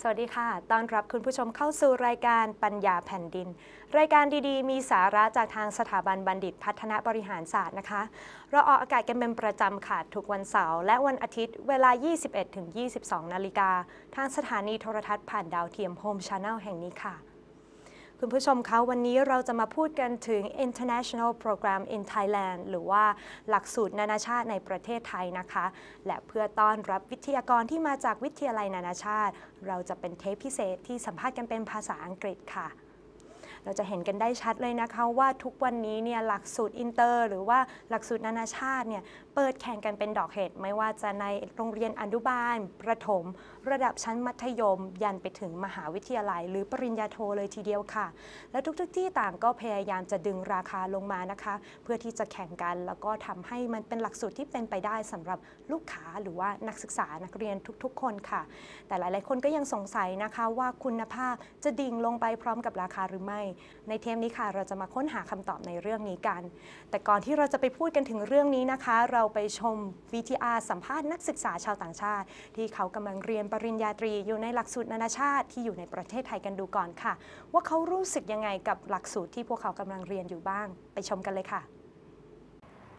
สวัสดีค่ะต้อนรับคุณผู้ชมเข้าสู่รายการปัญญาแผ่นดิน รายการดีๆ มีสาระจากทางสถาบันบัณฑิตพัฒนาบริหารศาสตร์นะคะ เราออกอากาศกันเป็นประจำค่ะทุกวันเสาร์และวันอาทิตย์เวลา 21-22 นาฬิกาทางสถานีโทรทัศน์ผ่านดาวเทียมโฮมชาแนลแห่งนี้ค่ะคุณผู้ชมคะวันนี้เราจะมาพูดกันถึง International Program in Thailand หรือว่าหลักสูตรนานาชาติในประเทศไทยนะคะและเพื่อต้อนรับวิทยากรที่มาจากวิทยาลัยนานาชาติเราจะเป็นเทปพิเศษที่สัมภาษณ์กันเป็นภาษาอังกฤษค่ะเราจะเห็นกันได้ชัดเลยนะคะว่าทุกวันนี้เนี่ยหลักสูตรอินเตอร์หรือว่าหลักสูตรนานาชาติเนี่ยเปิดแข่งกันเป็นดอกเห็ดไม่ว่าจะในโรงเรียนอนุบาลประถมระดับชั้นมัธยมยันไปถึงมหาวิทยาลัยหรือปริญญาโทเลยทีเดียวค่ะและทุกที่ต่างก็พยายามจะดึงราคาลงมานะคะเพื่อที่จะแข่งกันแล้วก็ทำให้มันเป็นหลักสูตรที่เป็นไปได้สำหรับลูกค้าหรือว่านักศึกษานักเรียนทุกๆคนค่ะแต่หลายๆคนก็ยังสงสัยนะคะว่าคุณภาพจะดิ่งลงไปพร้อมกับราคาหรือไม่ในเทปนี้ค่ะเราจะมาค้นหาคำตอบในเรื่องนี้กันแต่ก่อนที่เราจะไปพูดกันถึงเรื่องนี้นะคะเราไปชม VTR สัมภาษณ์นักศึกษาชาวต่างชาติที่เขากำลังเรียนปริญญาตรีอยู่ในหลักสูตรนานาชาติที่อยู่ในประเทศไทยกันดูก่อนค่ะว่าเขารู้สึกยังไงกับหลักสูตรที่พวกเขากำลังเรียนอยู่บ้างไปชมกันเลยค่ะ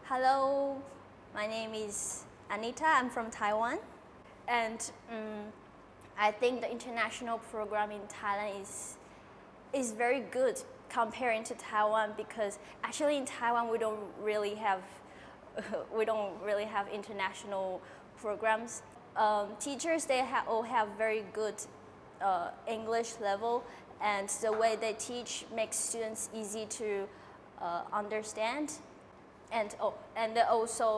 Hello, my name is Anita. I'm from Taiwan, and I think the international program in Thailand is very good comparing to Taiwan because actually in Taiwan we don't really have international programs. Teachers all have very good English level, and the way they teach makes students easy to understand, and they also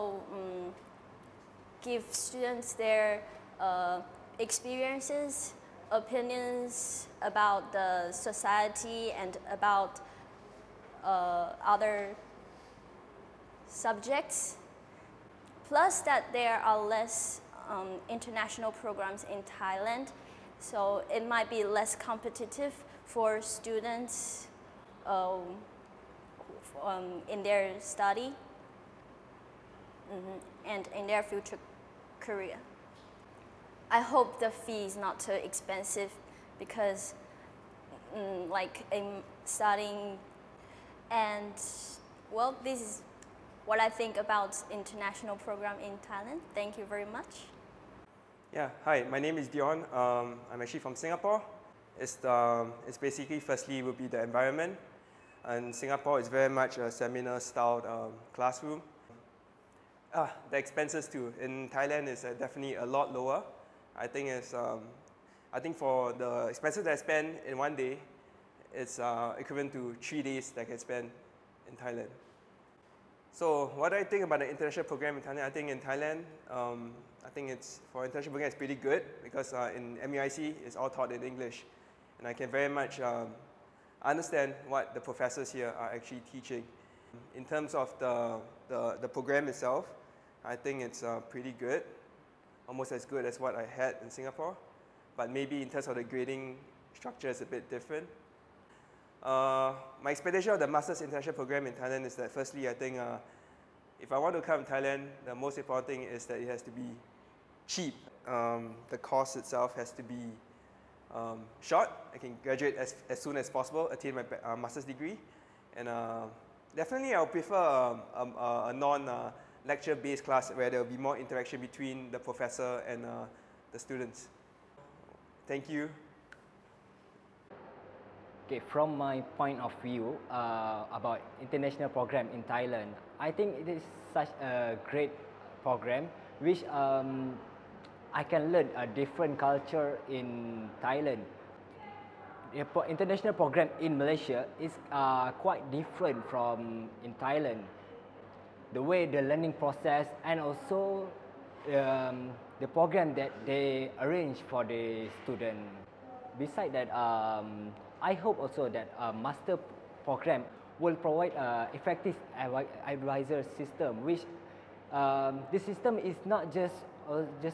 give students their experiences, opinions about the society and about other subjects. Plus that there are less international programs in Thailand, so it might be less competitive for students in their study and in their future career. I hope the fee is not too expensive because like I'm studying, and well, this is what I think about international program in Thailand. Thank you very much. Yeah, hi, my name is Dion. I'm actually from Singapore. It's basically, firstly, will be the environment. And Singapore is very much a seminar-styled classroom. The expenses too. In Thailand is definitely a lot lower. I think for the expenses that I spend in one day, it's equivalent to 3 days that I can spend in Thailand. So what do I think about the international program in Thailand? I think in Thailand, for international program it's pretty good because in MUIC it's all taught in English, and I can very much understand what the professors here are actually teaching. In terms of the program itself, I think it's pretty good, almost as good as what I had in Singapore, but maybe in terms of the grading structure is a bit different. My expectation of the Master's International Program in Thailand is that firstly, I think if I want to come to Thailand, the most important thing is that it has to be cheap. The course itself has to be short. I can graduate as soon as possible, attain my master's degree, and definitely I would prefer a non-lecture-based class where there will be more interaction between the professor and the students. Thank you. Okay, from my point of view about international program in Thailand, I think it is such a great program which I can learn a different culture in Thailand. The international program in Malaysia is quite different from in Thailand. The way the learning process and also the program that they arrange for the student. Besides that, I hope also that a master program will provide an effective advisor system, which this system is not just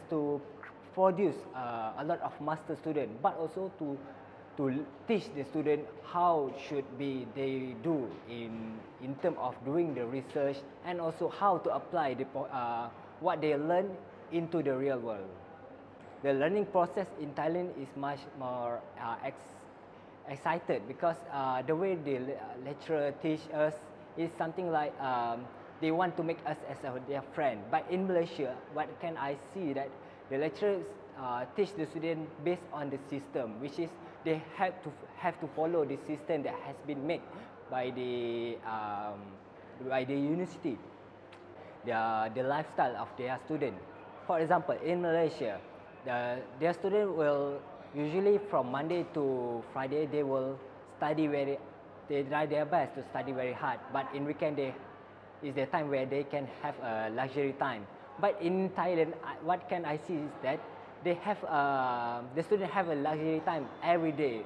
to produce a lot of master students, but also to teach the student how should be they do in terms of doing the research, and also how to apply what they learn into the real world. the learning process in Thailand is much more excited because the way the lecturer teach us is something like they want to make us as their friend. But in Malaysia, what can I see that the lecturers teach the student based on the system, which is they have to follow the system that has been made by the university, the lifestyle of their student. For example, in Malaysia, their student will usually from Monday to Friday they will study they try their best to study very hard. But in weekend is the time where they can have a luxury time. But in Thailand, what can I see is that they have the students have a luxury time every day.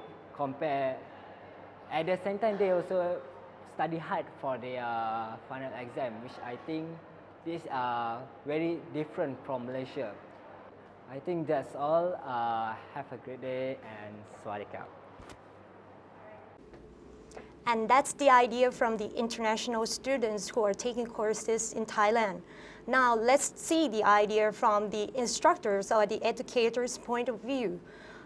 At the same time, they also study hard for their final exam, which I think is very different from Malaysia. I think that's all. Have a great day and Sawadee Krap. And that's the idea from the international students who are taking courses in Thailand. Now let's see the idea from the instructors or the educators' point of view.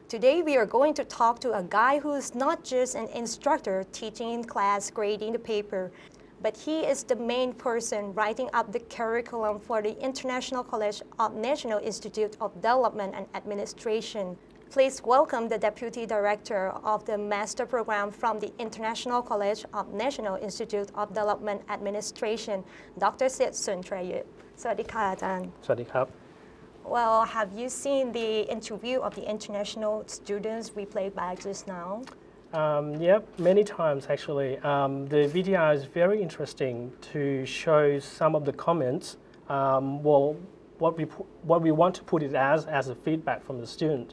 Today we are going to talk to a guy who's not just an instructor teaching in class, grading the paper, but he is the main person writing up the curriculum for the International College of National Institute of Development and Administration. Please welcome the Deputy Director of the Master Program from the International College of National Institute of Development Administration, Dr. Siet Suntrayut. สวัสดีค่ะอาจารย์ สวัสดีครับ Well, have you seen the interview of the international students we played back just now? Yep, many times actually. The VTR is very interesting to show some of the comments. What we want to put it as a feedback from the student.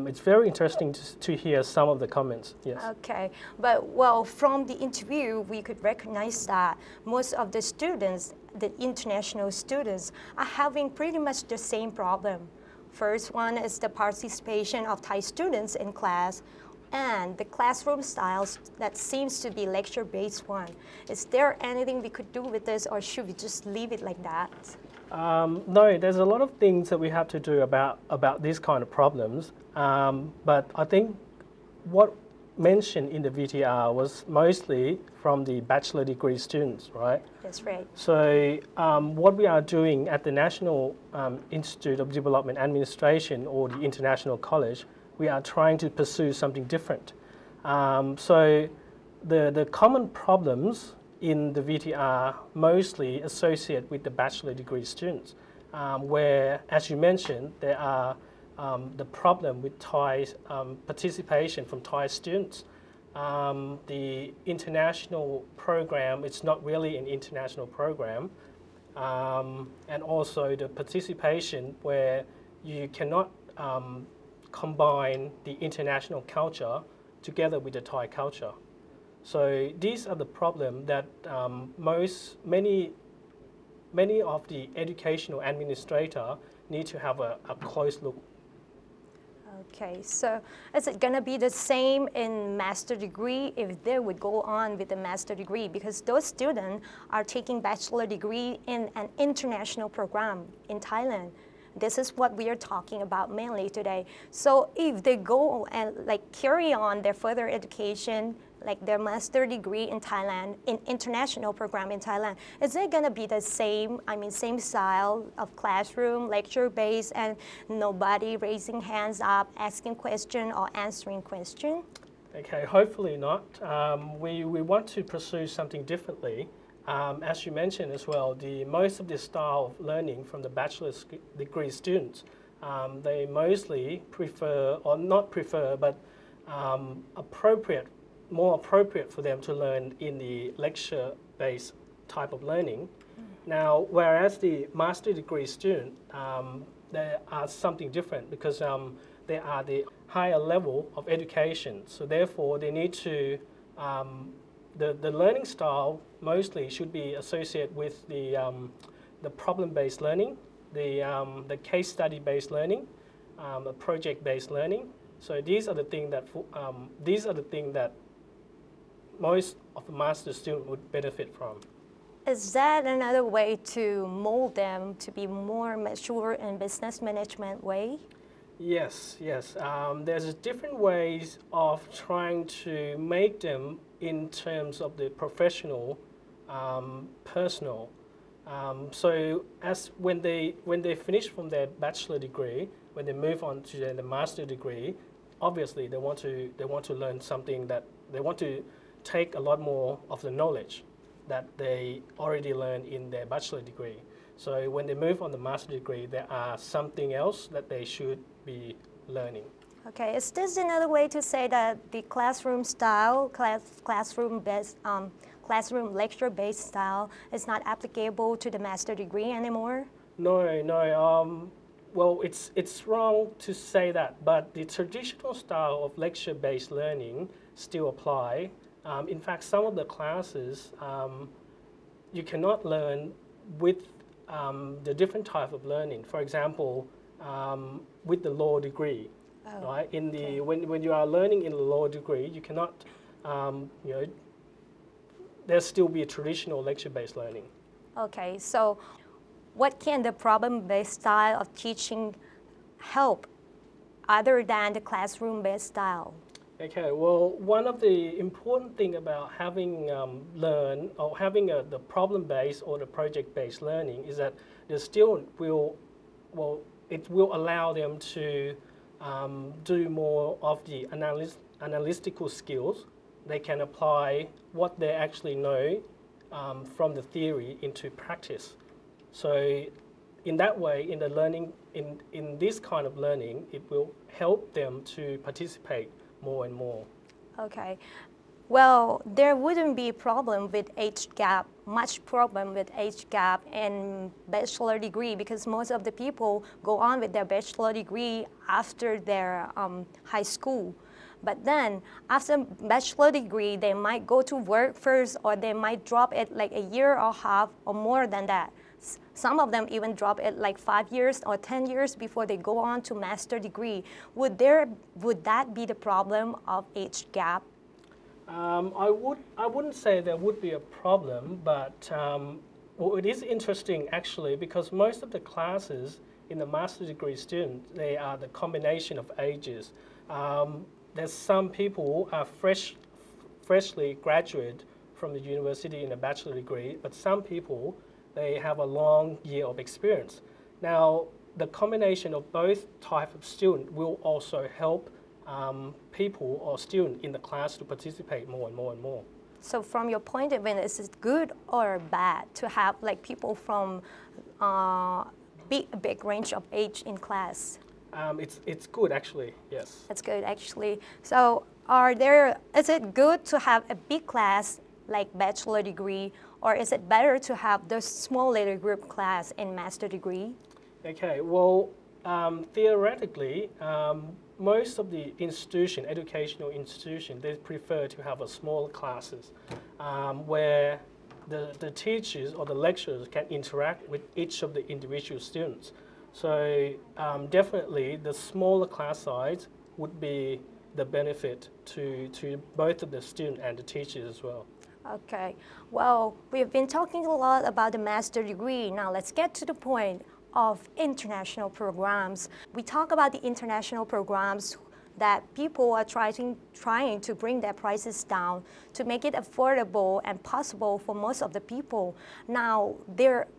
It's very interesting to hear some of the comments. Yes. Okay, but well, from the interview, we could recognize that most of the students, the international students, are having pretty much the same problem. First one is the participation of Thai students in class and the classroom styles that seems to be lecture-based one. Is there anything we could do with this, or should we just leave it like that? No, there's a lot of things that we have to do about these kind of problems. But I think what mentioned in the VTR was mostly from the bachelor degree students, right? That's right. So what we are doing at the National Institute of Development Administration or the International College, we are trying to pursue something different. So the common problems in the VTR mostly associate with the bachelor degree students, where, as you mentioned, there are the problem with Thai participation from Thai students. The international program, it's not really an international program, and also the participation where you cannot combine the international culture together with the Thai culture. So these are the problems that many of the educational administrator need to have a close look. Okay, so is it going to be the same in master degree if they would go on with the master degree? Because those students are taking bachelor degree in an international program in Thailand. This is what we are talking about mainly today. So if they go and carry on their further education, like their master degree in Thailand, in international program in Thailand, is it going to be the same, same style of classroom, lecture-based, and nobody raising hands up, asking question or answering question? Okay, hopefully not. We want to pursue something differently. As you mentioned as well, most of the style of learning from the bachelor's degree students, they mostly prefer, or not prefer, but more appropriate for them to learn in the lecture-based type of learning. Now, whereas the master degree student, they are something different because they are the higher level of education. So therefore, they need to, the learning style mostly should be associated with the problem-based learning, the case study-based learning, the project-based learning. So these are the things that most of the master student would benefit from. Is that another way to mold them to be more mature in business management way? Yes, yes. There's different ways of trying to make them in terms of the professional, personal. So as when they finish from their bachelor degree, when they move on to the master degree, obviously they want to learn something that they want to take a lot more of the knowledge that they already learned in their bachelor degree. So when they move on the master degree, there are something else that they should be learning. Okay, is this another way to say that the classroom style, classroom lecture-based style is not applicable to the master degree anymore? No, no. Well, it's wrong to say that, but the traditional style of lecture-based learning still apply. In fact, some of the classes you cannot learn with the different type of learning. For example, with the law degree, right? In the when you are learning in the law degree, you cannot, you know, there'll still be a traditional lecture-based learning. Okay, so what can the problem-based style of teaching help other than the classroom-based style? Okay, well, one of the important thing about having the problem-based or the project-based learning is that the student it will allow them to do more of the analytical skills. They can apply what they actually know from the theory into practice. So in that way, in the learning, in this kind of learning, it will help them to participate more and more. Okay. Well, there wouldn't be problem with age gap, much problem with age gap and bachelor degree, because most of the people go on with their bachelor degree after their high school. But then after bachelor degree, they might go to work first, or they might drop it like a year or half or more than that. Some of them even drop it like 5 years or 10 years before they go on to master degree. Would that be the problem of age gap? I wouldn't say there would be a problem, but well, it is interesting actually, because most of the classes in the master degree student, they are the combination of ages. There's some people are freshly graduate from the university in a bachelor degree, but some people, they have a long year of experience. Now, the combination of both type of student will also help people or students in the class to participate more and more and more. So from your point of view, is it good or bad to have like people from big range of age in class? It's good actually, yes. That's good actually. So is it good to have a big class like bachelor degree, or is it better to have the small little group class in master degree? Okay, well, theoretically, most of the educational institution, they prefer to have a small classes where the teachers or the lecturers can interact with each of the individual students. So definitely the smaller class size would be the benefit to both of the student and the teachers as well. Okay, well, we've been talking a lot about the master degree. Now let's get to the point of international programs. We talk about the international programs that people are trying to bring their prices down to make it affordable and possible for most of the people. Now,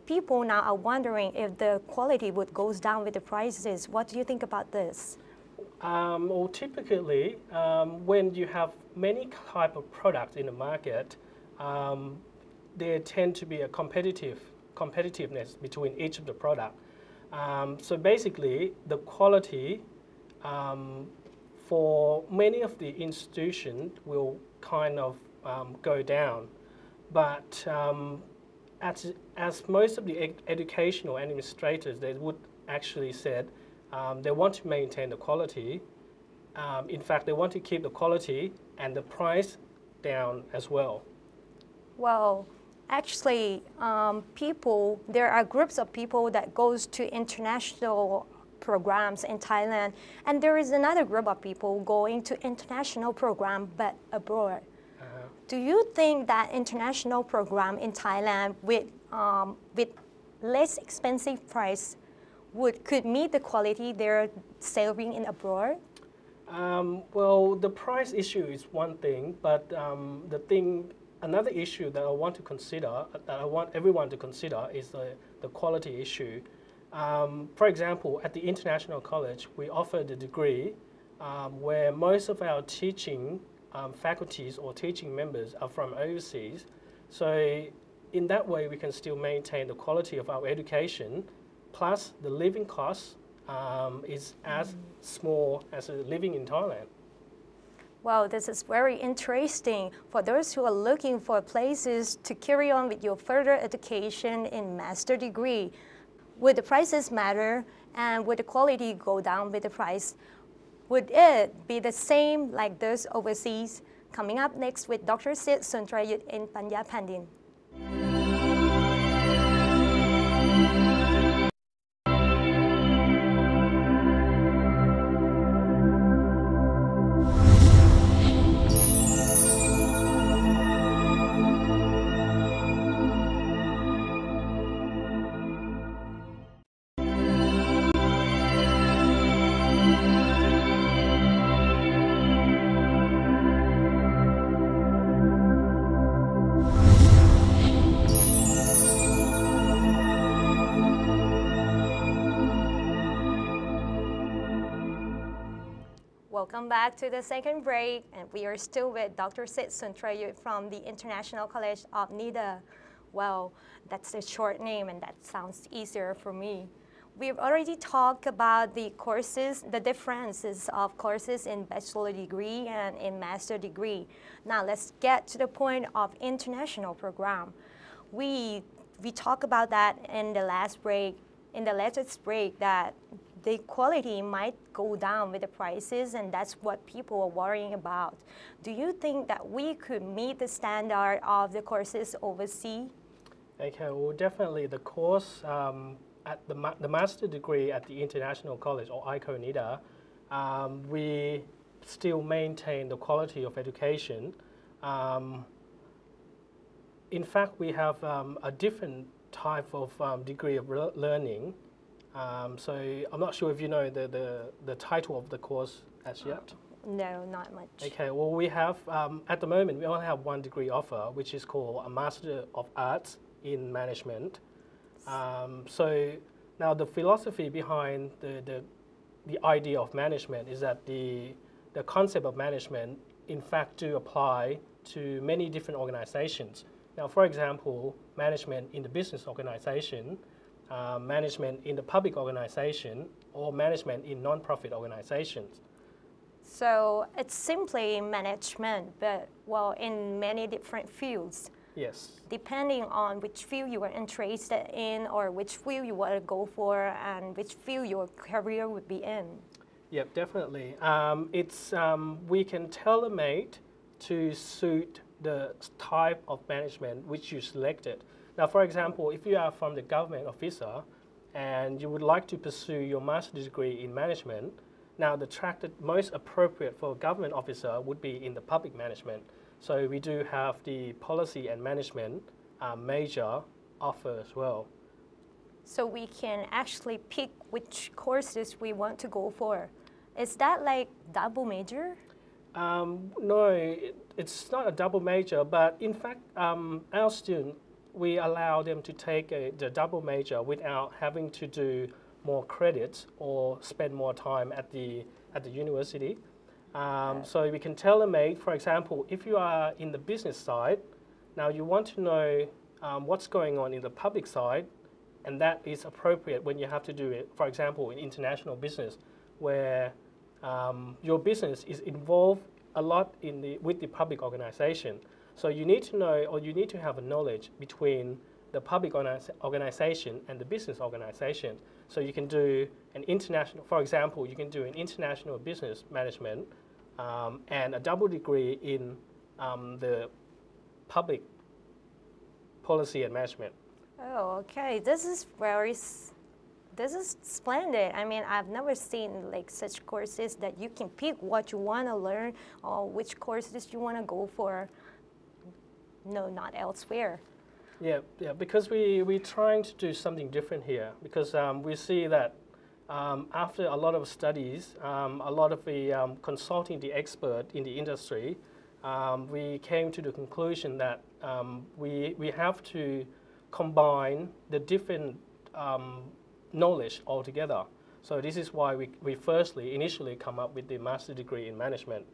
people now are wondering if the quality would goes down with the prices. What do you think about this? Well, typically, when you have many type of products in the market, there tend to be a competitiveness between each of the product. So basically, the quality for many of the institutions will kind of go down. But as most of the educational administrators, they would actually said they want to maintain the quality. In fact, they want to keep the quality and the price down as well. Well, actually, there are groups of people that goes to international programs in Thailand, and there is another group of people going to international program but abroad. Do you think that international program in Thailand with less expensive price could meet the quality they're selling in abroad? Well, the price issue is one thing, but another issue that I want to consider, that I want everyone to consider, is the quality issue. For example, at the International College, we offer the degree where most of our teaching faculties or teaching members are from overseas. So in that way, we can still maintain the quality of our education, plus the living costs is as small as living in Thailand. Wow, this is very interesting. For those who are looking for places to carry on with your further education in master degree, would the prices matter, and would the quality go down with the price? Would it be the same like those overseas? Coming up next with Dr. Sid Suntrayut in Panya Pandin. Welcome back to the second break, and we are still with Dr. Sid Suntrayut from the International College of NIDA. Well, that's the short name, and that sounds easier for me. We've already talked about the courses, the differences of courses in bachelor degree and in master degree. Now let's get to the point of international program. We talked about that in the last break, in the latest break, that the quality might go down with the prices, and that's what people are worrying about. Do you think that we could meet the standard of the courses overseas? Okay, well, definitely the course at the master degree at the International College, or NIDA, we still maintain the quality of education. In fact, we have a different type of degree of learning. So I'm not sure if you know the title of the course as yet. No, not much. Okay, well, we have, at the moment, we only have one degree offer, which is called a Master of Arts in Management. So now the philosophy behind the idea of management is that the concept of management, in fact, do apply to many different organizations. Now, for example, management in the business organization, management in the public organization, or management in non-profit organizations. So it's simply management, but well, in many different fields. Yes. Depending on which field you are interested in, or which field you want to go for, and which field your career would be in. Yep, definitely. We can tailor-make to suit the type of management which you selected. Now, for example, if you are from the government officer and you would like to pursue your master's degree in management, now the track that most appropriate for a government officer would be in the public management. So we do have the policy and management major offer as well. So we can actually pick which courses we want to go for. Is that like double major? No, it's not a double major, but in fact, our students, we allow them to take the double major without having to do more credits or spend more time at the university. So we can tailor-make, for example, if you are in the business side, now you want to know what's going on in the public side, and that is appropriate when you have to do it, for example, in international business, where your business is involved a lot with the public organization. So you need to know, or you need to have a knowledge between the public organization and the business organization. So you can do an international, for example, you can do an international business management and a double degree in the public policy and management. Oh, okay. This is splendid. I mean, I've never seen like such courses that you can pick what you want to learn or which courses you want to go for. No, not elsewhere. Yeah, because we're trying to do something different here because we see that after a lot of studies, a lot of the consulting the expert in the industry, we came to the conclusion that we have to combine the different knowledge altogether. So this is why we initially come up with the master degree in management.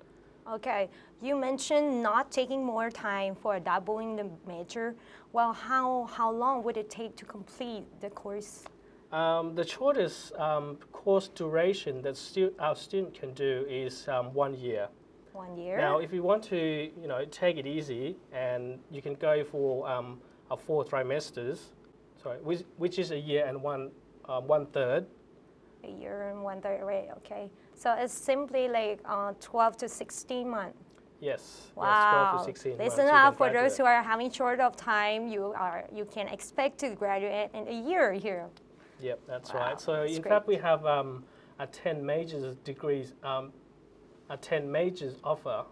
Okay, you mentioned not taking more time for doubling the major. Well, how long would it take to complete the course? The shortest course duration that our student can do is 1 year. 1 year? Now, if you want to, take it easy, and you can go for a 4 trimesters, which is a year and one third. A year and one third, right? Okay, so it's simply like 12 to 16 months. Yes. Wow. Yes, 12 to 16 months. Listen up, for those who are having short of time, you can expect to graduate in a year here. Yep, that's Wow, right. So that's in great. fact, we have a 10 majors degrees, a 10 majors offer.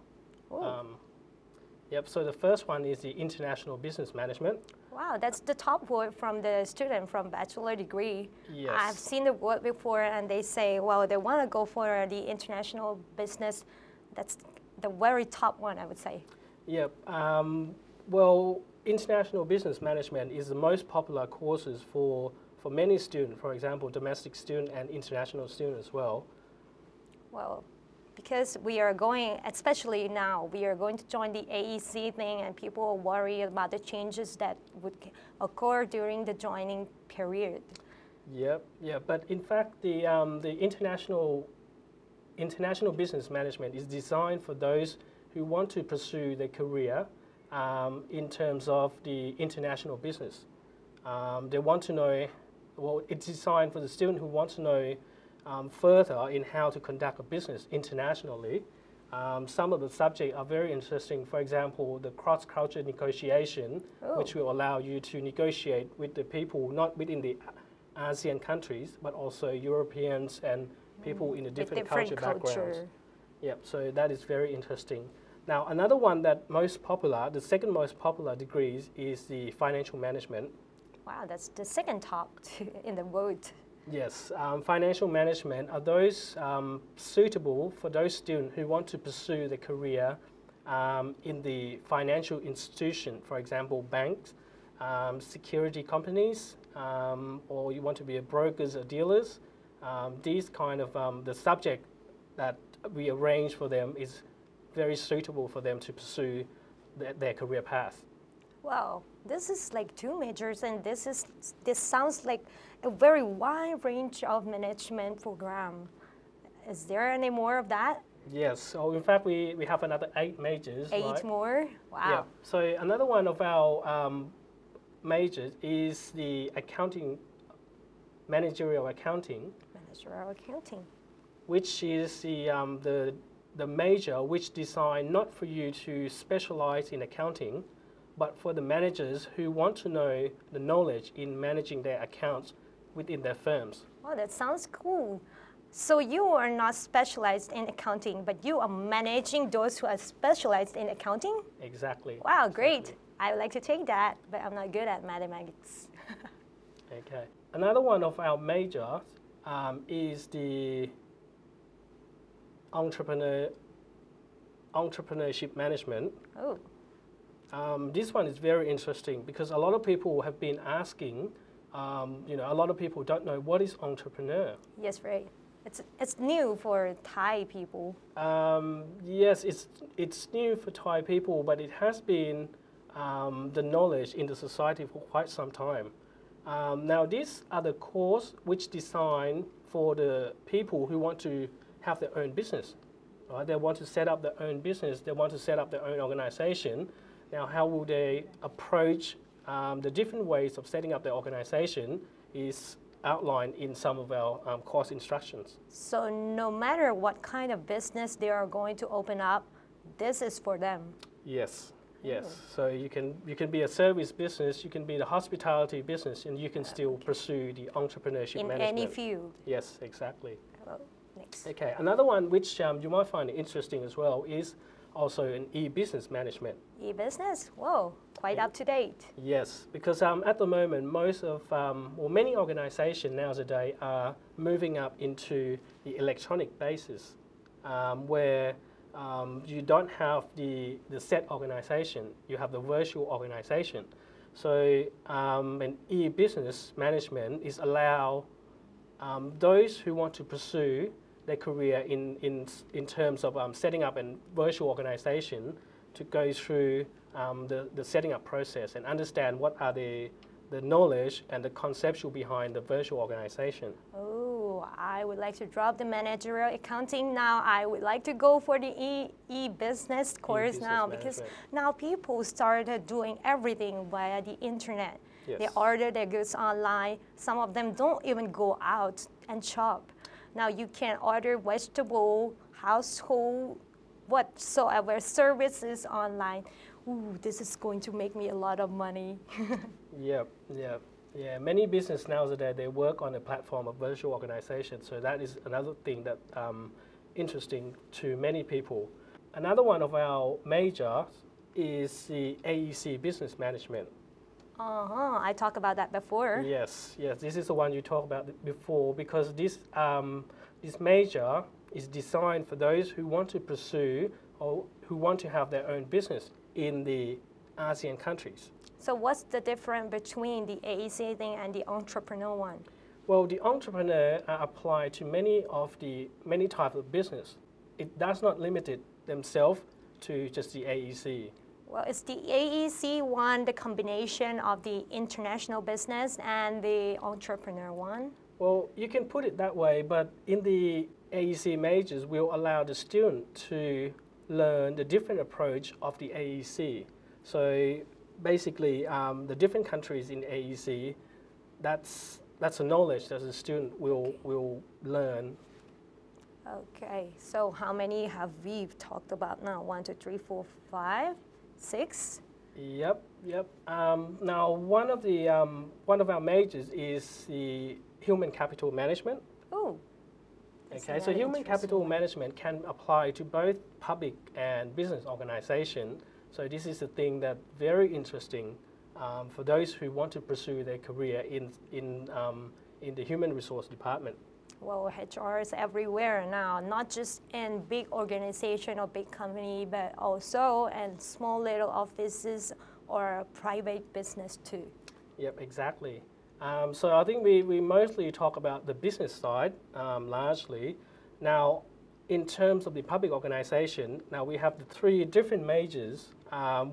Yep. So the first one is the international business management. Wow, that's the top word from the student from bachelor degree. Yes. I've seen the word before, and they say, well, they want to go for the international business. That's the very top one, I would say. Yep. Well, international business management is the most popular courses for many students, for example, domestic student and international student as well. Well, because we are going, especially now, we are going to join the AEC thing, and people are worried about the changes that would occur during the joining period. Yep, yeah. But in fact, the international business management is designed for those who want to pursue their career in terms of the international business. They want to know, well, it's designed for the student who wants to know further in how to conduct a business internationally. Some of the subjects are very interesting. For example, the cross-culture negotiation, which will allow you to negotiate with the people not within the ASEAN countries, but also Europeans and people in the different culture backgrounds. Yep, so that is very interesting. Now, another one that the second most popular degrees is the financial management. Wow, that's the second top in the world. Yes, financial management are those suitable for those students who want to pursue their career in the financial institution, for example, banks, security companies, or you want to be a brokers or dealers. These kind of, the subject that we arrange for them is very suitable for them to pursue their career path. Wow, this is like 2 majors, and this sounds like a very wide range of management program. Is there any more of that? Yes, so in fact we have another 8 majors. 8 right? more? Wow. Yeah. So another one of our majors is the managerial accounting. Managerial accounting. Which is the major which designed not for you to specialize in accounting, but for the managers who want to know the knowledge in managing their accounts within their firms. Oh, that sounds cool. So you are not specialized in accounting, but you are managing those who are specialized in accounting? Exactly. Wow, great. I would like to take that, but I'm not good at mathematics. Okay. Another one of our majors is the entrepreneurship management. Oh. This one is very interesting because a lot of people have been asking, a lot of people don't know what is entrepreneur. Yes, right. It's new for Thai people. Yes, it's new for Thai people, but it has been the knowledge in the society for quite some time. Now, these are the course which designed for the people who want to have their own business. Right? They want to set up their own business. They want to set up their own organization. Now, how will they approach the different ways of setting up their organization is outlined in some of our course instructions. So no matter what kind of business they are going to open up, this is for them. Yes, yes. So you can be a service business, you can be the hospitality business, and you can still pursue the entrepreneurship in management. any field. Yes, exactly. Hello. Next. Okay, another one which you might find interesting as well is also in e-business management. E-business? Whoa, quite up to date. Yes, because at the moment, many organizations nowadays are moving up into the electronic basis, where you don't have the set organization, you have the virtual organization. So an e-business management is allow those who want to pursue their career in terms of setting up a virtual organization to go through the setting up process and understand what are the knowledge and the conceptual behind the virtual organization. Oh, I would like to drop the managerial accounting now. I would like to go for the e-business course E-business now, because management. now people started doing everything via the internet. Yes. They order their goods online. Some of them don't even go out and shop. Now you can order vegetable, household, whatsoever services online. Ooh, this is going to make me a lot of money. Yep. Yeah, many business nowadays, they work on a platform of virtual organization. So that is another thing that interesting to many people. Another one of our majors is the AEC business management. I talked about that before. Yes, this is the one you talked about before, because this major is designed for those who want to pursue or who want to have their own business in the ASEAN countries. So what's the difference between the AEC thing and the entrepreneur one? Well, the entrepreneur apply to many types of business. It does not limit it themselves to just the AEC. Well, is the AEC one the combination of the international business and the entrepreneur one? Well, you can put it that way, but in the AEC majors, we'll allow the student to learn the different approach of the AEC. So basically, the different countries in AEC, that's a knowledge that the student will learn. Okay, so how many have we talked about now? 1, 2, 3, 4, 5, 6? Yep. Now, one of our majors is the human capital management. Oh. Okay, so human capital management can apply to both public and business organization. So this is a thing that very interesting for those who want to pursue their career in the human resource department. Well, HR is everywhere now, not just in big organization or big company, but also in small little offices or private business too. Yep, exactly. So I think we mostly talk about the business side largely. Now, in terms of the public organization, now we have the 3 different majors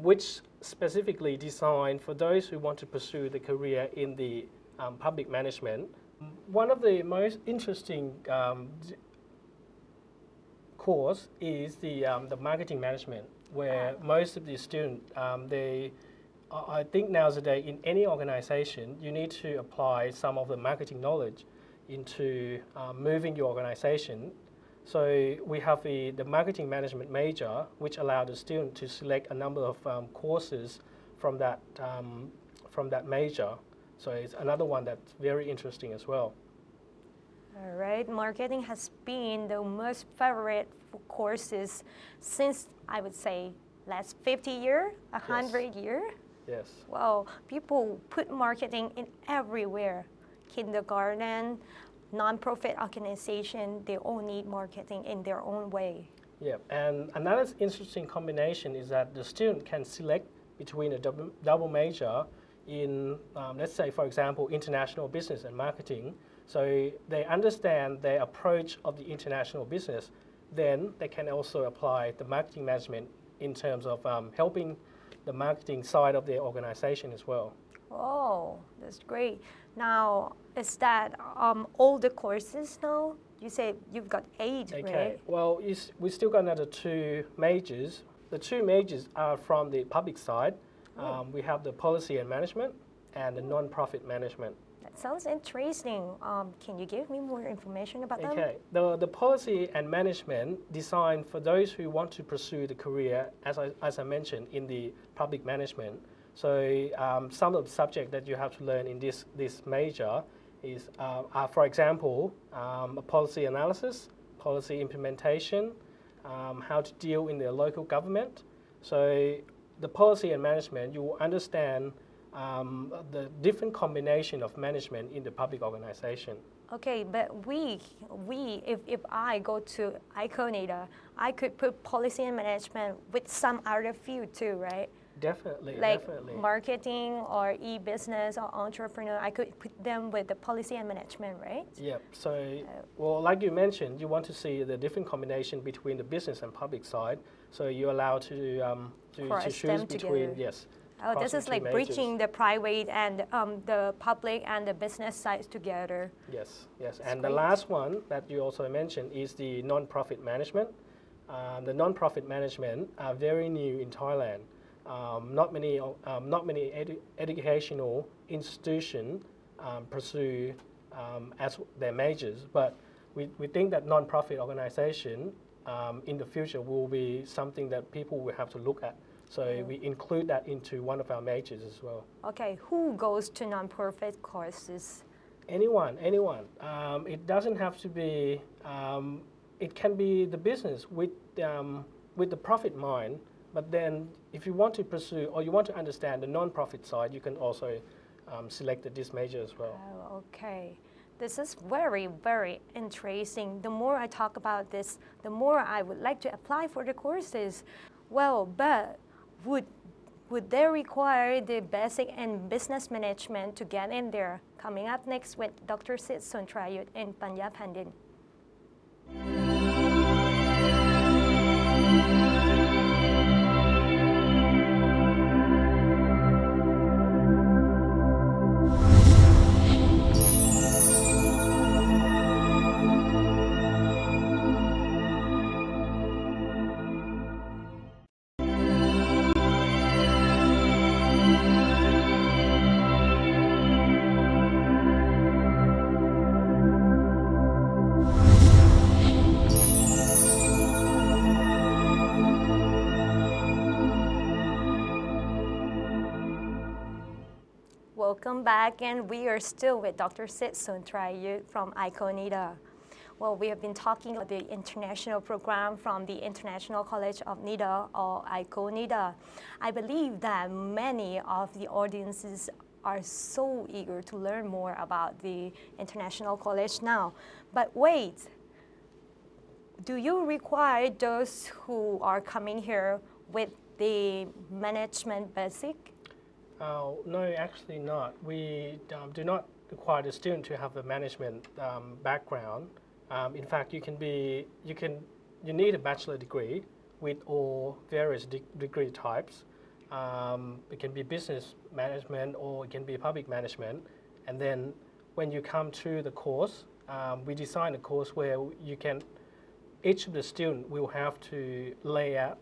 which specifically designed for those who want to pursue the career in the public management. One of the most interesting course is the marketing management, where most of the students, I think nowadays in any organization, you need to apply some of the marketing knowledge into moving your organization. So we have the marketing management major, which allows the student to select a number of courses from that major. So it's another one that's very interesting as well. All right, marketing has been the most favorite courses since, I would say, last 50 years, 100 years. Yes. Well, people put marketing in everywhere. Kindergarten, non-profit organization, they all need marketing in their own way. Yeah, and another interesting combination is that the student can select between a double major in, let's say, for example, international business and marketing. So they understand the approach of the international business. Then they can also apply the marketing management in terms of helping the marketing side of their organization as well. Oh, that's great. Now, is that all the courses now? You say you've got 8, Okay, right? well, we still got another 2 majors. The 2 majors are from the public side. We have the policy and management and the non-profit management. That sounds interesting. Can you give me more information about them? Okay, the policy and management designed for those who want to pursue the career, as I mentioned, in the public management. So some of the subjects that you have to learn in this major is, for example, policy analysis, policy implementation, how to deal in their local government. So the policy and management, you will understand the different combination of management in the public organization. Okay, but if I go to NIDA, I could put policy and management with some other field too, right? Definitely, Like definitely. marketing or e-business or entrepreneur, I could put them with the policy and management, right? Yep. So, well, like you mentioned, you want to see the different combination between the business and public side. So you're allowed to Cross choose them between together. yes. Oh, this crossing is two like majors. bridging the private and the public and the business sides together. Yes, yes. That's And great. the last one that you also mentioned is the non-profit management. The non-profit management are very new in Thailand. Not many educational institutions pursue as their majors, but we think that non-profit organization in the future will be something that people will have to look at. So we include that into one of our majors as well. Okay, who goes to non-profit courses? Anyone. It doesn't have to be. It can be the business with the profit mind. But then, if you want to pursue or you want to understand the non-profit side, you can also select this major as well. Oh, okay. This is very, very interesting. The more I talk about this, the more I would like to apply for the courses. Well, but would they require the basic and business management to get in there? Coming up next with Dr. Sid Suntrayut and Panya Pandin. Welcome back, and we are still with Dr. Sid Suntrayut from NIDA. Well, we have been talking about the international program from the International College of NIDA or NIDA. I believe that many of the audiences are so eager to learn more about the International College now. But wait, do you require those who are coming here with the management basic? No, actually not. We do not require the student to have a management background. In fact, you need a bachelor degree with all various degree types. It can be business management or it can be public management. And then when you come to the course, we design a course where each of the student will have to lay out.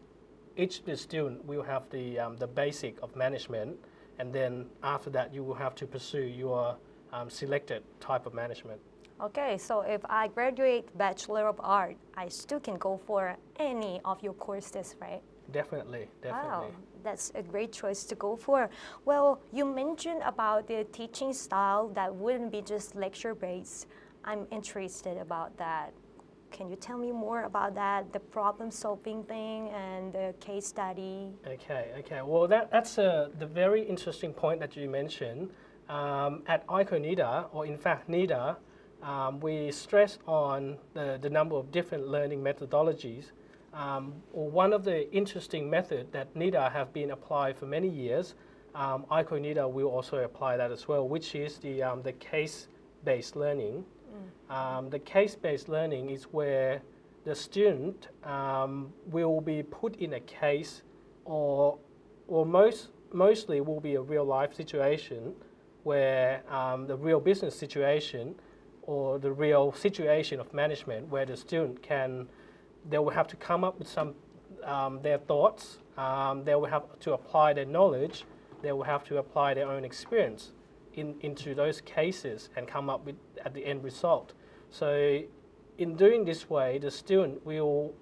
Each of the student will have the basic of management. And then after that, you will have to pursue your selected type of management. Okay, so if I graduate Bachelor of Art, I still can go for any of your courses, right? Definitely. Wow, that's a great choice to go for. Well, you mentioned about the teaching style that wouldn't be just lecture-based. I'm interested about that. Can you tell me more about that, the problem-solving thing and the case study? Okay. Well, that's the very interesting point that you mentioned. At NIDA, or in fact NIDA, we stress on the number of different learning methodologies. One of the interesting methods that NIDA have been applied for many years, NIDA will also apply that as well, which is the case-based learning. The case-based learning is where the student will be put in a case or mostly will be a real-life situation where the real business situation or the real situation of management where the student they will have to come up with some their thoughts, they will have to apply their knowledge, they will have to apply their own experience into those cases and come up with at the end result. So in doing this way, the student will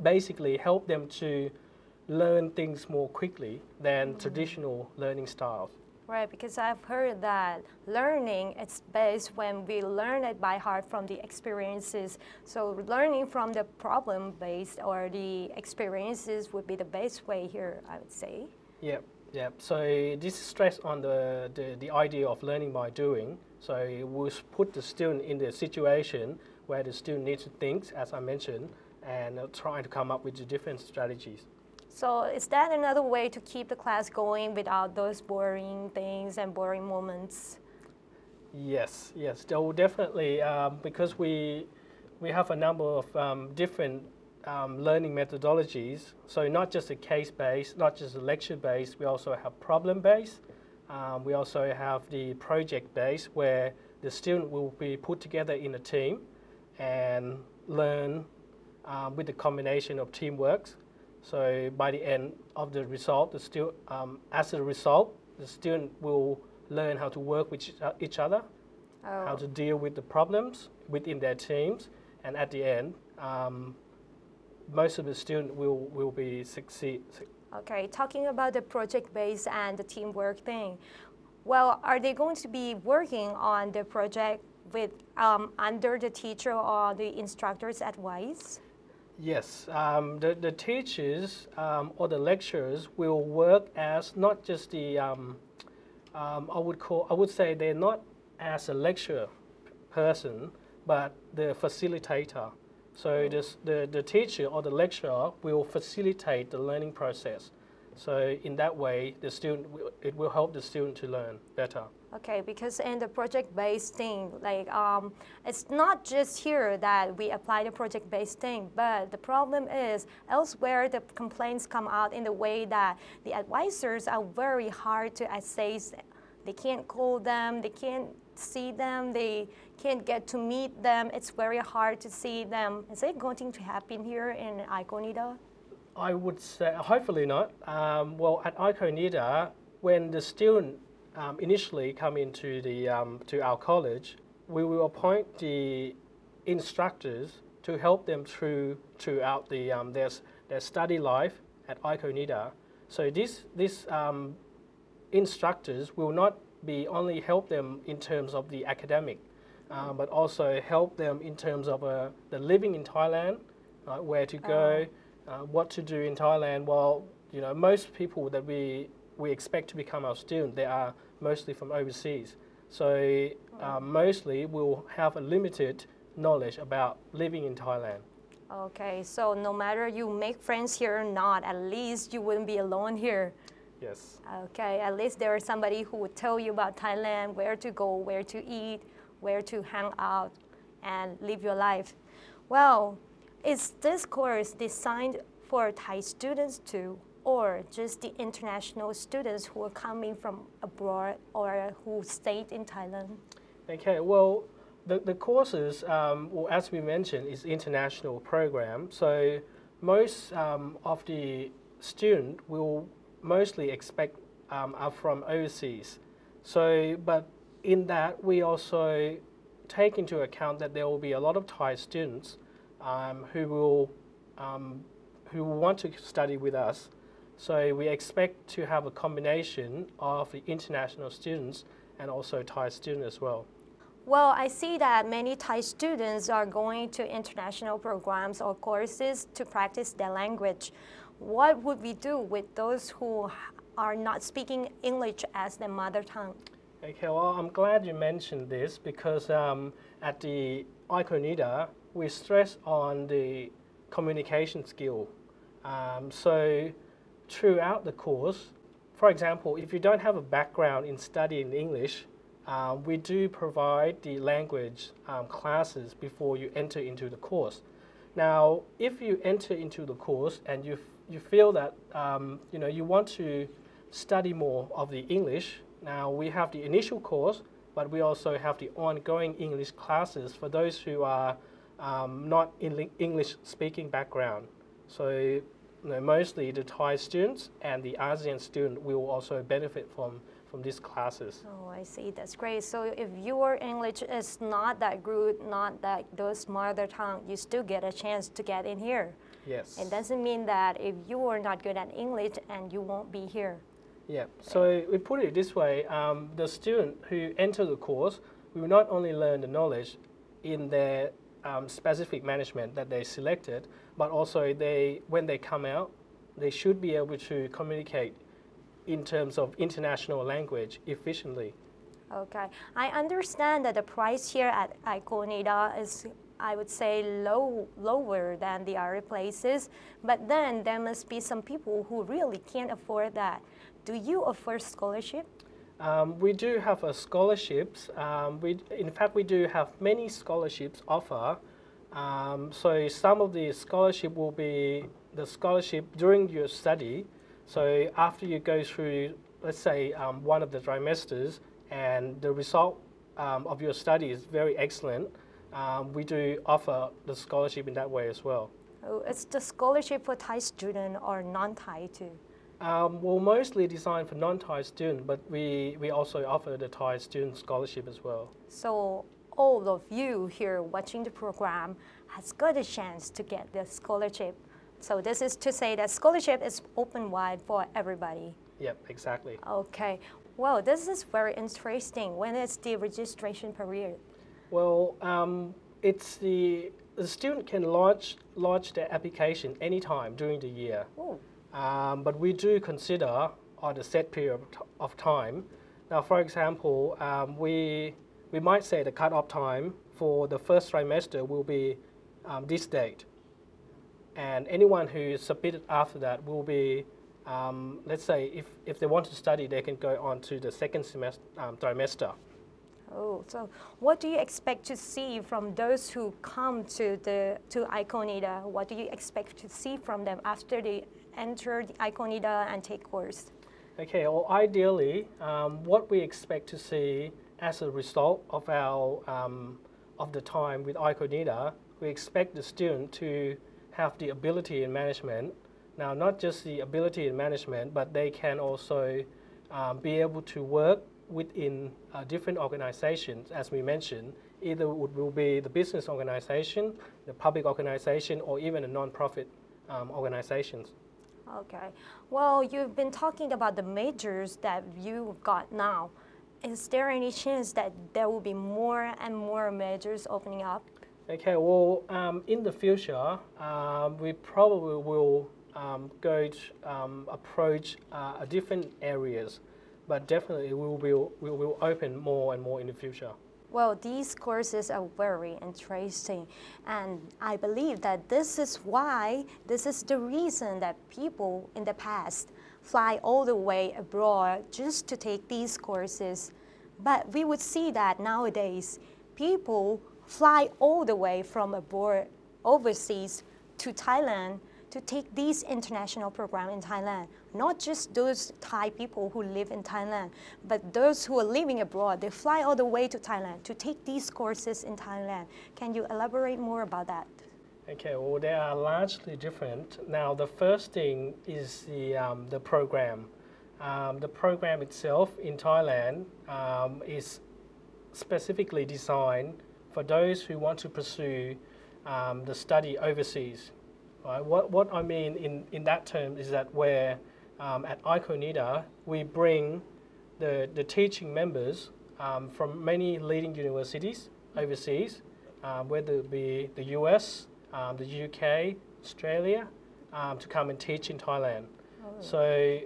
basically help them to learn things more quickly than traditional learning styles. Right, because I've heard that learning is best when we learn it by heart from the experiences. So learning from the problem based or the experiences would be the best way here, I would say. Yep, yep. So this is stress on the idea of learning by doing. So we'll put the student in the situation where the student needs to think, as I mentioned, and try to come up with the different strategies. So is that another way to keep the class going without those boring things and boring moments? Yes, yes, definitely, because we have a number of different learning methodologies. So not just a case-based, not just a lecture-based, we also have problem-based. We also have the project-based, where the student will be put together in a team and learn with the combination of teamwork. So by the end of the result, as a result, the student will learn how to work with each other, how to deal with the problems within their teams, and at the end, most of the students will be succeed. Okay, talking about the project-based and the teamwork thing. Well, are they going to be working on the project with under the teacher or the instructor's advice? Yes, the teachers or the lecturers will work as not just the I would say they're not as a lecturer person, but the facilitator. So the teacher or the lecturer will facilitate the learning process. So in that way, it will help the student to learn better. Okay, because in the project-based thing, like it's not just here that we apply the project-based thing, but the problem is elsewhere the complaints come out in the way that the advisors are very hard to assess. They can't call them, they can't see them, they can't get to meet them. It's very hard to see them. Is it going to happen here in NIDA? I would say, hopefully not. Well, at NIDA, when the student initially come into to our college, we will appoint the instructors to help them throughout their study life at NIDA. So these instructors will not be only help them in terms of the academic, but also help them in terms of the living in Thailand, where to go, what to do in Thailand. Well, you know, most people that we expect to become our student, they are mostly from overseas. So mostly will have a limited knowledge about living in Thailand. Okay, so no matter you make friends here or not, at least you wouldn't be alone here. Yes. Okay, at least there is somebody who would tell you about Thailand, where to go, where to eat, where to hang out, and live your life. Well, is this course designed for Thai students too, or just the international students who are coming from abroad or who stayed in Thailand? Okay, well, the courses, well, as we mentioned, is international program. So most of the student will mostly expect are from overseas. So, but in that, we also take into account that there will be a lot of Thai students who will want to study with us. So we expect to have a combination of the international students and also Thai students as well. Well, I see that many Thai students are going to international programs or courses to practice their language. What would we do with those who are not speaking English as their mother tongue? Okay, well, I'm glad you mentioned this because at the NIDA, we stress on the communication skill. So throughout the course, for example, if you don't have a background in studying English, we do provide the language classes before you enter into the course. Now, if you enter into the course and you feel that you want to study more of the English, now we have the initial course, but we also have the ongoing English classes for those who are not in English speaking background. So mostly the Thai students and the ASEAN student will also benefit from these classes. Oh, I see. That's great. So if your English is not that good, not that those mother tongue, you still get a chance to get in here. Yes. It doesn't mean that if you are not good at English and you won't be here. Yeah, so we put it this way, the student who enter the course will not only learn the knowledge in their specific management that they selected, but also when they come out, they should be able to communicate in terms of international language efficiently. Okay, I understand that the price here at NIDA is, I would say, lower than the other places, but then there must be some people who really can't afford that. Do you offer scholarship? We do have scholarships. In fact, we do have many scholarships offer. So some of the scholarship will be the scholarship during your study. So after you go through, let's say, one of the trimesters, and the result of your study is very excellent, we do offer the scholarship in that way as well. Oh, it's the scholarship for Thai student or non-Thai too? Well, mostly designed for non-Thai students, but we also offer the Thai student scholarship as well. So all of you here watching the program has got a chance to get the scholarship. So this is to say that scholarship is open wide for everybody. Yep, exactly. Okay. Well, this is very interesting. When is the registration period? Well, it's the student can lodge their application anytime during the year. Oh. But we do consider on a set period of time. Now, for example, we might say the cut-off time for the first trimester will be this date. And anyone who submitted after that will be, let's say, if they want to study, they can go on to the second trimester. Oh, so what do you expect to see from those who come to NIDA? What do you expect to see from them after they enter the NIDA and take course? Okay, well, ideally, what we expect to see as a result of our of the time with NIDA, we expect the student to have the ability in management. Now, not just the ability in management, but they can also be able to work within different organizations, as we mentioned. Either it will be the business organization, the public organization, or even the non-profit organizations. Okay. Well, you've been talking about the majors that you got now. Is there any chance that there will be more and more majors opening up? Okay, well, in the future, we probably will go to approach different areas, but definitely we will open more and more in the future. Well, these courses are very interesting, and I believe that this is the reason that people in the past fly all the way abroad just to take these courses. But we would see that nowadays, people fly all the way from abroad, overseas, to Thailand to take these international programs in Thailand. Not just those Thai people who live in Thailand, but those who are living abroad. They fly all the way to Thailand to take these courses in Thailand. Can you elaborate more about that? Okay, well, they are largely different. Now, the first thing is the program. The program itself in Thailand is specifically designed for those who want to pursue the study overseas. Right? What I mean in that term is that where at NIDA we bring the teaching members from many leading universities overseas, whether it be the US, the UK, Australia, to come and teach in Thailand. Oh. So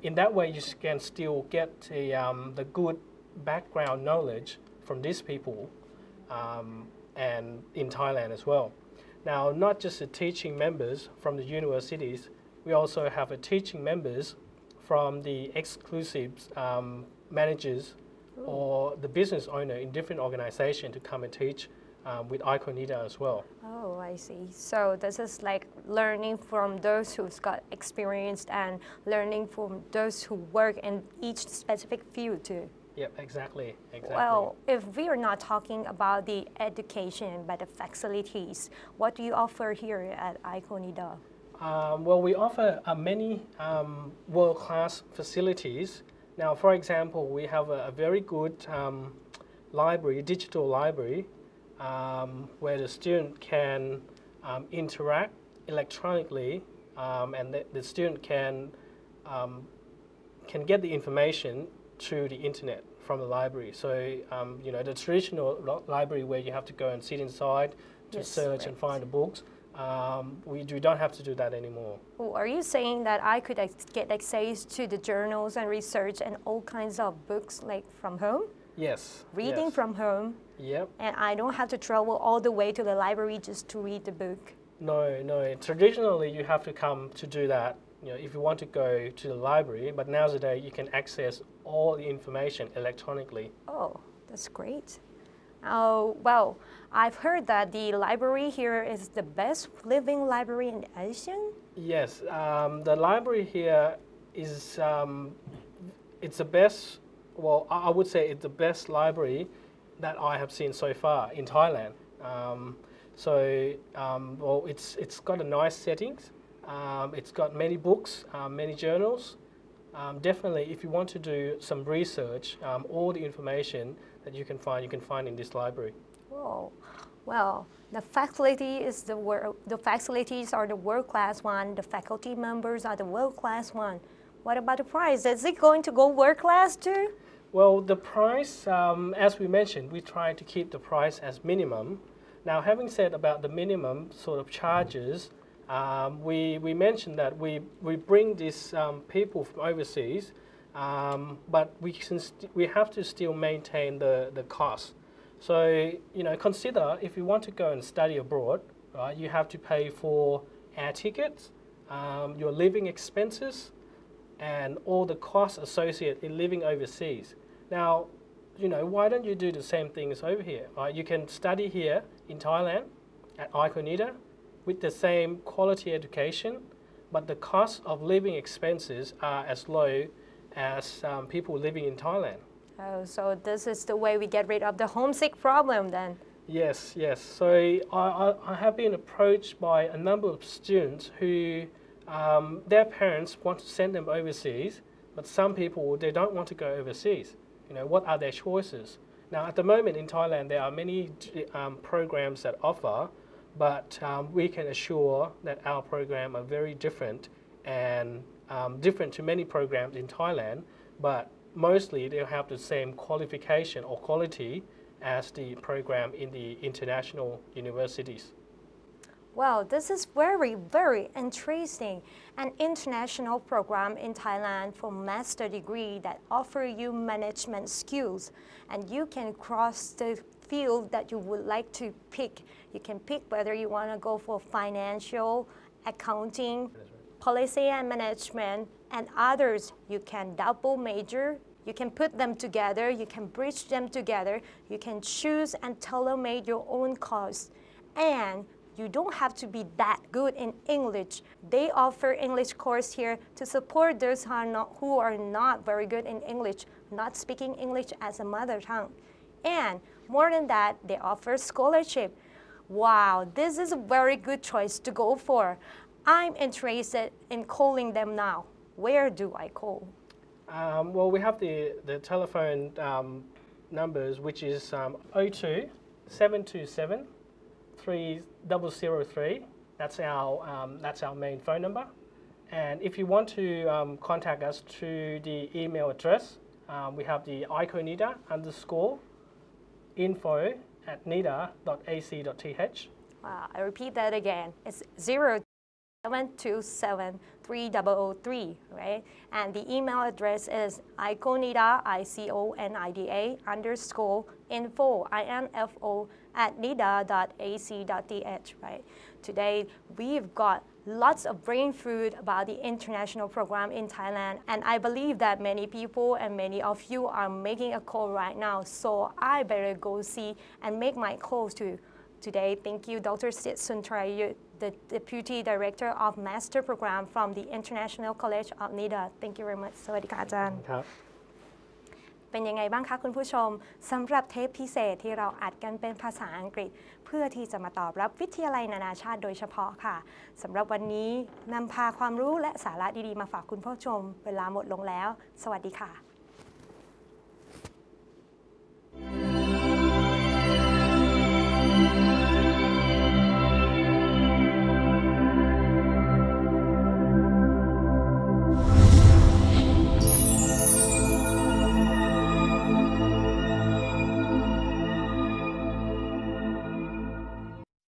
in that way you can still get the good background knowledge from these people and in Thailand as well. Now, not just the teaching members from the universities, we also have a teaching members from the exclusive managers or the business owner in different organizations to come and teach with NIDA as well. Oh, I see. So this is like learning from those who've got experience and learning from those who work in each specific field too. Yep, exactly. Well, if we are not talking about the education, but the facilities, what do you offer here at NIDA? Well, we offer many world-class facilities. Now, for example, we have a very good library, digital library, where the student can interact electronically, and the student can can get the information through the internet from the library. So you know, the traditional library where you have to go and sit inside to search and find the books, we don't have to do that anymore. Oh, are you saying that I could get access to the journals and research and all kinds of books like from home? Yes. Reading from home? Yep. And I don't have to travel all the way to the library just to read the book? No, no. Traditionally, you have to come to do that, you know, if you want to go to the library, but nowadays you can access all the information electronically. Oh, that's great. Oh, well, I've heard that the library here is the best living library in Asia. Yes, the library here is, it's the best, well, I would say it's the best library that I have seen so far in Thailand. Well, it's got a nice settings. It's got many books, many journals. Definitely, if you want to do some research, all the information that you can find in this library. Whoa. Well, the facilities are the world-class one. The faculty members are the world-class one. What about the price? Is it going to go world-class too? Well, the price, as we mentioned, we try to keep the price as minimum. Now, having said about the minimum sort of charges, we mentioned that we bring these people from overseas, but we have to still maintain the cost. So, you know, consider if you want to go and study abroad, right, you have to pay for air tickets, your living expenses, and all the costs associated in living overseas. Now, you know, why don't you do the same thing as over here? Right? You can study here in Thailand at NIDA with the same quality education, but the cost of living expenses are as low as people living in Thailand. Oh, so this is the way we get rid of the homesick problem then? Yes, yes. So I have been approached by a number of students who their parents want to send them overseas, but some people, they don't want to go overseas. You know, what are their choices? Now, at the moment in Thailand, there are many programs that offer, but we can assure that our program are very different and different to many programs in Thailand, but mostly they'll have the same qualification or quality as the program in the international universities. Well, this is very, very interesting. An international program in Thailand for master degree that offer you management skills, and you can cross the field that you would like to pick. You can pick whether you want to go for financial, accounting, policy and management, and others. You can double major. You can put them together. You can bridge them together. You can choose and tailor-made your own course. And you don't have to be that good in English. They offer English course here to support those who are not very good in English, not speaking English as a mother tongue. And more than that, they offer scholarship. Wow, this is a very good choice to go for. I'm interested in calling them now. Where do I call? Well, we have the telephone numbers, which is 02 727 3003. That's our main phone number. And if you want to contact us through the email address, we have the iconida_info@nida.ac.th. Wow, I repeat that again. It's 0727 3003, right? And the email address is iconida, iconida@nida.ac.th, right? Today, we've got lots of brain food about the international program in Thailand, and I believe that many people and many of you are making a call right now, so I better go see and make my call too. Today, thank you, Dr. Sit Suntray, the Deputy Director of Master Program from the International College of NIDA. Thank you very much. สวัสดีค่ะอาจารย์ ครับ เป็นยังไงบ้างคะคุณผู้ชมสำหรับเทปพิเศษที่เราอัดกันเป็นภาษาอังกฤษ เพื่อที่จะมาตอบรับวิทยาลัยนานาชาติโดยเฉพาะค่ะสำหรับวันนี้นำพาความรู้และสาระดีๆมาฝากคุณผู้ชมเวลาหมดลงแล้ว สวัสดีค่ะ